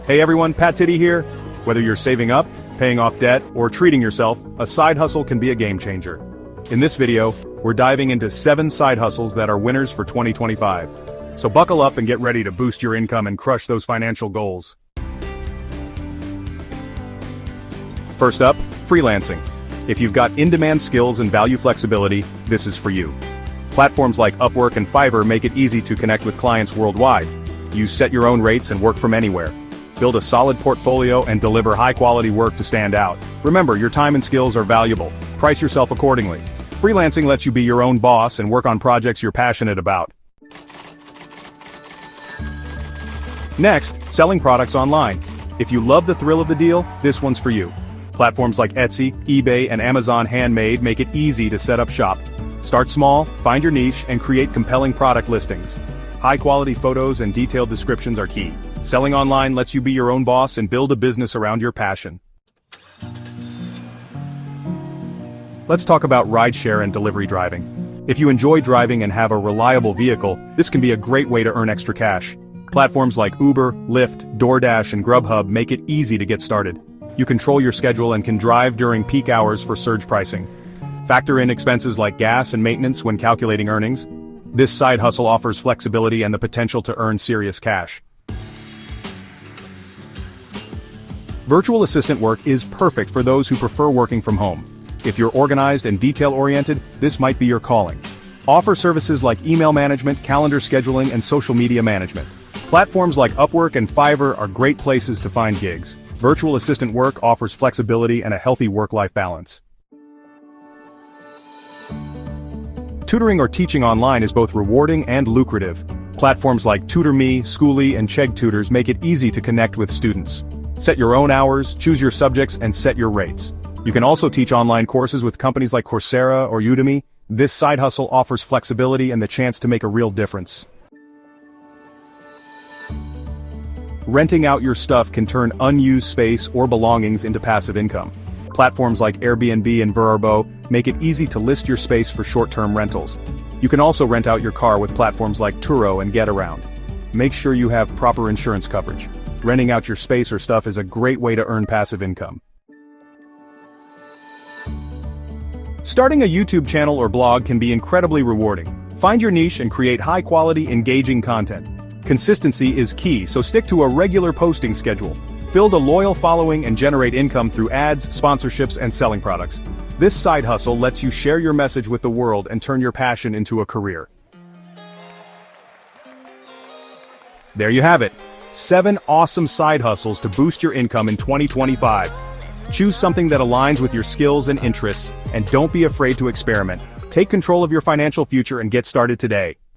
Hey everyone, Pat Titty here. Whether you're saving up, paying off debt, or treating yourself, a side hustle can be a game changer. In this video, we're diving into 7 side hustles that are winners for 2025. So buckle up and get ready to boost your income and crush those financial goals. First up, freelancing. If you've got in-demand skills and value flexibility, this is for you. Platforms like Upwork and Fiverr make it easy to connect with clients worldwide. You set your own rates and work from anywhere. Build a solid portfolio and deliver high-quality work to stand out. Remember, your time and skills are valuable. Price yourself accordingly. Freelancing lets you be your own boss and work on projects you're passionate about. Next, selling products online. If you love the thrill of the deal, this one's for you. Platforms like Etsy, eBay, and Amazon Handmade make it easy to set up shop. Start small, find your niche, and create compelling product listings. High-quality photos and detailed descriptions are key. Selling online lets you be your own boss and build a business around your passion. Let's talk about rideshare and delivery driving. If you enjoy driving and have a reliable vehicle, this can be a great way to earn extra cash. Platforms like Uber, Lyft, DoorDash, and Grubhub make it easy to get started. You control your schedule and can drive during peak hours for surge pricing. Factor in expenses like gas and maintenance when calculating earnings. This side hustle offers flexibility and the potential to earn serious cash. Virtual assistant work is perfect for those who prefer working from home. If you're organized and detail-oriented, this might be your calling. Offer services like email management, calendar scheduling, and social media management. Platforms like Upwork and Fiverr are great places to find gigs. Virtual assistant work offers flexibility and a healthy work-life balance. Tutoring or teaching online is both rewarding and lucrative. Platforms like TutorMe, Schooly, and Chegg Tutors make it easy to connect with students. Set your own hours, choose your subjects, and set your rates. You can also teach online courses with companies like Coursera or Udemy. This side hustle offers flexibility and the chance to make a real difference. Renting out your stuff can turn unused space or belongings into passive income. Platforms like Airbnb and Vrbo make it easy to list your space for short-term rentals. You can also rent out your car with platforms like Turo and Getaround. Make sure you have proper insurance coverage. Renting out your space or stuff is a great way to earn passive income. Starting a YouTube channel or blog can be incredibly rewarding. Find your niche and create high-quality, engaging content. Consistency is key, so stick to a regular posting schedule. Build a loyal following and generate income through ads, sponsorships, and selling products. This side hustle lets you share your message with the world and turn your passion into a career. There you have it. 7 awesome side hustles to boost your income in 2025. Choose something that aligns with your skills and interests, and don't be afraid to experiment. Take control of your financial future and get started today.